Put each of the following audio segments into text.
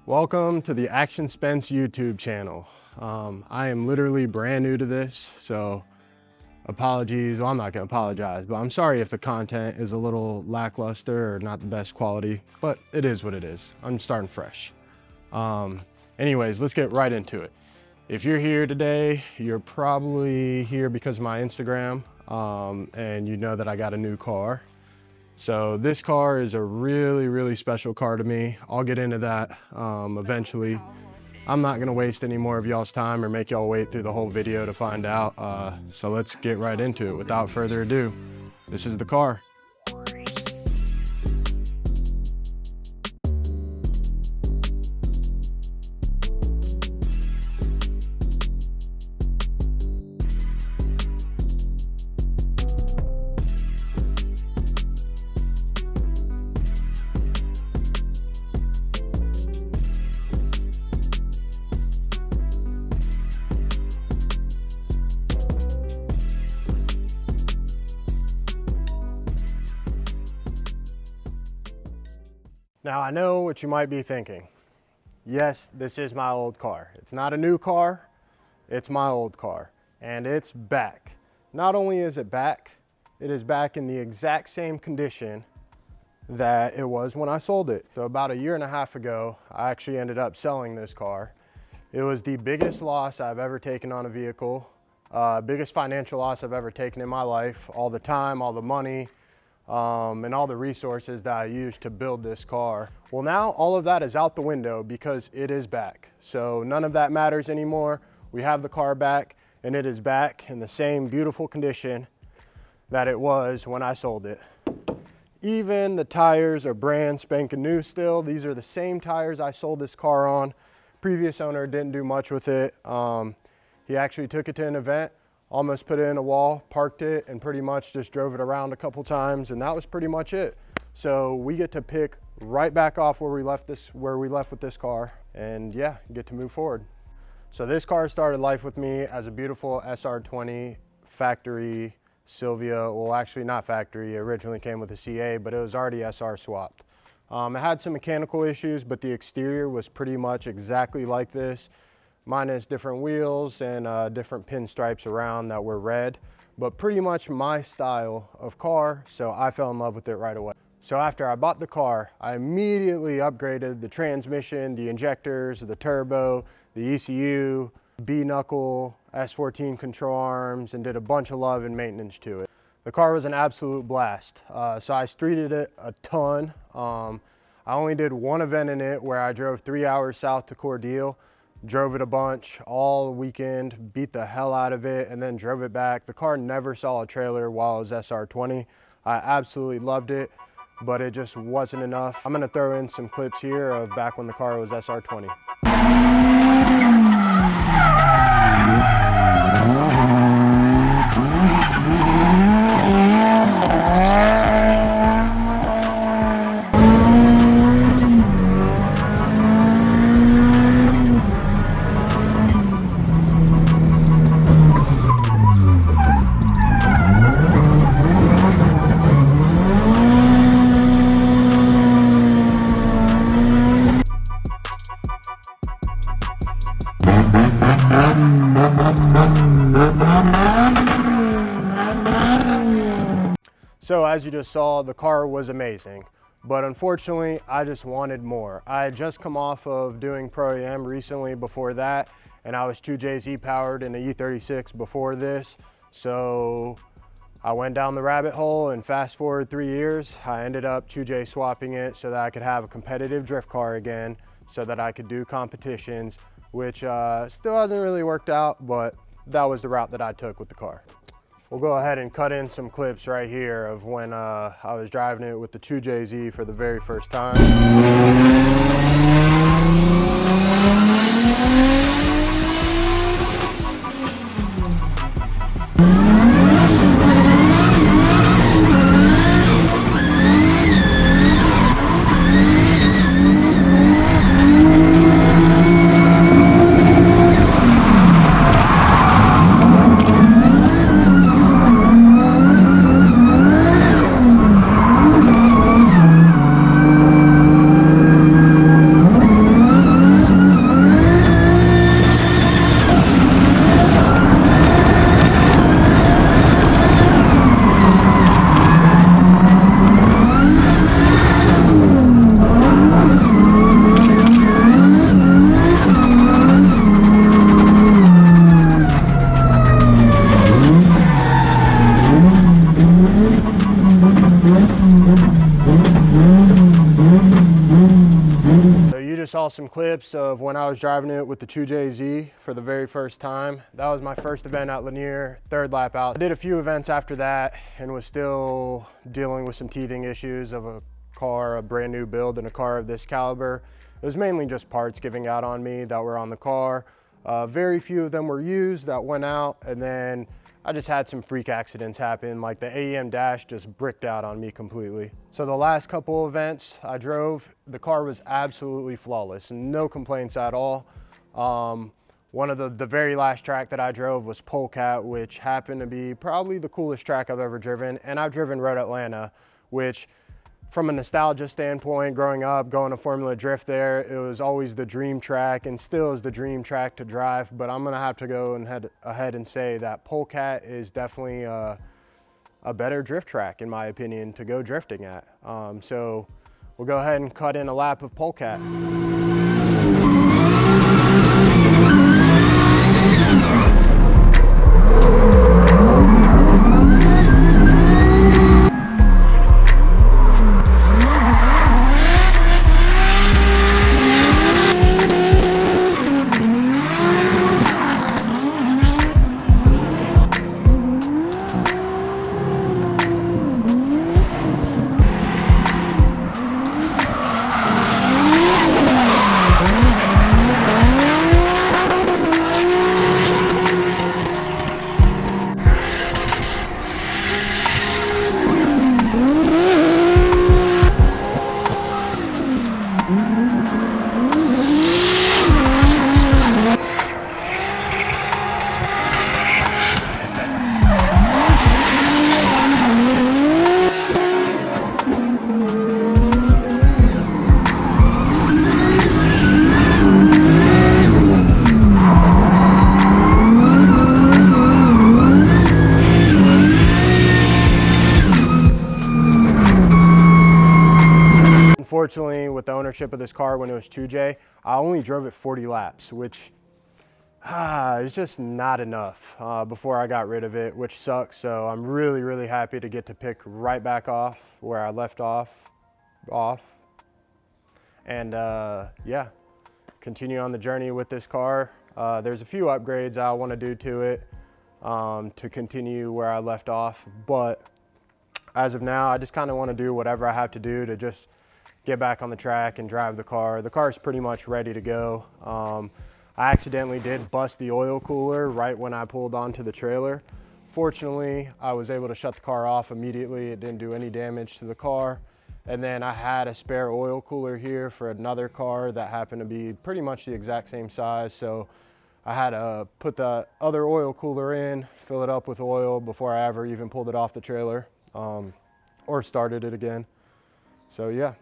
Welcome to the Action Spence YouTube channel. I am literally brand new to this, so apologies. Well, I'm not gonna apologize, but I'm sorry if the content is a little lackluster or not the best quality, but it is what it is. I'm starting fresh. Anyways, let's get right into it. If you're here today, you're probably here because of my Instagram, and you know that I got a new car. So this car is a really special car to me. I'll get into that eventually. I'm not gonna waste any more of y'all's time or make y'all wait through the whole video to find out. So let's get right into it. Without further ado, this is the car. Now I know what you might be thinking. Yes, this is my old car. It's not a new car, it's my old car. And it's back. Not only is it back, it is back in the exact same condition that it was when I sold it. So about 1.5 years ago, I actually ended up selling this car. It was the biggest loss I've ever taken on a vehicle, biggest financial loss I've ever taken in my life. All the time, all the money, and all the resources that I used to build this car. Well, now all of that is out the window because it is back. So none of that matters anymore. We have the car back and it is back in the same beautiful condition that it was when I sold it. Even the tires are brand spanking new still. These are the same tires I sold this car on. Previous owner didn't do much with it. He actually took it to an event, almost put it in a wall, parked it, and pretty much just drove it around a couple times, and that was pretty much it. So we get to pick right back off where we left with this car, and yeah, get to move forward. So this car started life with me as a beautiful SR20 factory Silvia. Well, actually not factory, it originally came with a CA, but it was already SR swapped. It had some mechanical issues, but the exterior was pretty much exactly like this, minus different wheels and different pinstripes around that were red, but pretty much my style of car, so I fell in love with it right away. So after I bought the car, I immediately upgraded the transmission, the injectors, the turbo, the ECU, B-knuckle, S14 control arms, and did a bunch of love and maintenance to it. The car was an absolute blast, so I streeted it a ton. I only did one event in it where I drove 3 hours south to Cordele, drove it a bunch all weekend, beat the hell out of it, and then drove it back. The car never saw a trailer while it was SR20. I absolutely loved it, but it just wasn't enough. I'm gonna throw in some clips here of back when the car was SR20. So as you just saw, the car was amazing, but unfortunately, I just wanted more. I had just come off of doing Pro Am recently before that, and I was 2JZ powered in a E36 before this. So I went down the rabbit hole, and fast forward 3 years, I ended up 2J swapping it so that I could have a competitive drift car again, so that I could do competitions, which still hasn't really worked out, but that was the route that I took with the car. We'll go ahead and cut in some clips right here of when I was driving it with the 2JZ for the very first time. saw some clips of when I was driving it with the 2JZ for the very first time. That was my first event at Lanier, third lap out. I did a few events after that and was still dealing with some teething issues of a car, a brand new build in a car of this caliber. It was mainly just parts giving out on me that were on the car. Very few of them were used that went out, and then I just had some freak accidents happen, like the AEM dash just bricked out on me completely. So the last couple events I drove, the car was absolutely flawless, no complaints at all. One of the very last track that I drove was Polecat, which happened to be probably the coolest track I've ever driven. And I've driven Road Atlanta, which from a nostalgia standpoint, growing up, going to Formula Drift there, it was always the dream track and still is the dream track to drive. But I'm gonna have to go and head ahead and say that Polecat is definitely a better drift track, in my opinion, to go drifting at. So we'll go ahead and cut in a lap of Polecat. Unfortunately, with the ownership of this car when it was 2J, I only drove it 40 laps, which is just not enough before I got rid of it, which sucks. So I'm really, really happy to get to pick right back off where I left off. And yeah, continue on the journey with this car. There's a few upgrades I want to do to it to continue where I left off. But as of now, I just kind of want to do whatever I have to do to just get back on the track and drive the car. The car is pretty much ready to go. I accidentally did bust the oil cooler right when I pulled onto the trailer. Fortunately, I was able to shut the car off immediately. It didn't do any damage to the car. And then I had a spare oil cooler here for another car that happened to be pretty much the exact same size. So I had to put the other oil cooler in, fill it up with oil before I ever even pulled it off the trailer or started it again. So yeah.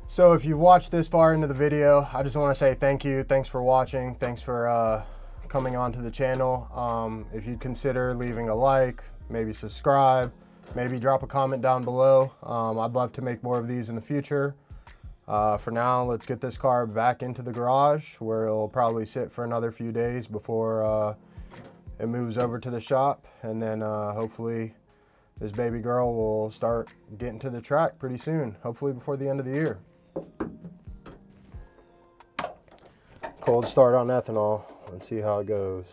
So if you've watched this far into the video, I just want to say thank you. Thanks for watching. Thanks for coming onto the channel. If you'd consider leaving a like, maybe subscribe, maybe drop a comment down below. I'd love to make more of these in the future. For now, let's get this car back into the garage where it'll probably sit for another few days before it moves over to the shop. And then hopefully this baby girl will start getting to the track pretty soon, hopefully before the end of the year. Cold start on ethanol. Let's see how it goes.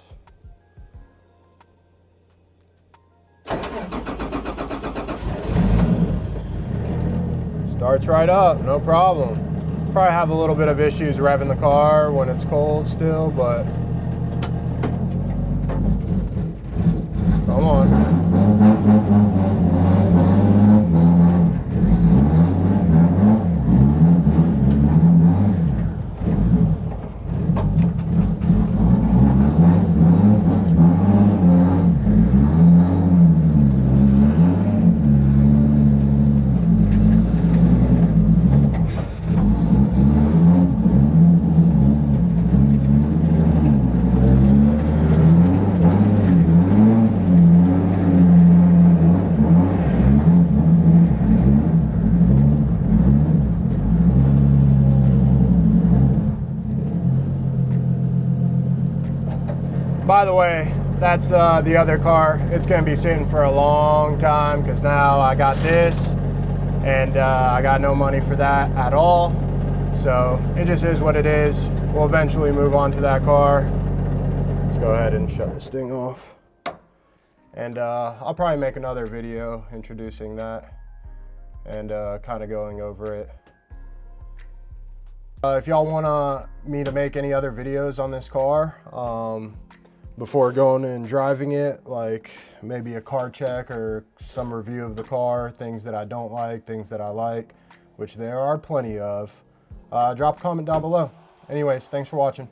Starts right up, no problem. Probably have a little bit of issues revving the car when it's cold still, but come on. By the way, that's the other car. It's gonna be sitting for a long time because now I got this and I got no money for that at all. So it just is what it is. We'll eventually move on to that car. Let's go ahead and shut this thing off. And I'll probably make another video introducing that and kind of going over it. If y'all want me to make any other videos on this car before going and driving it, like maybe a car check or some review of the car, things that I don't like, things that I like, which there are plenty of, drop a comment down below. Anyways, thanks for watching.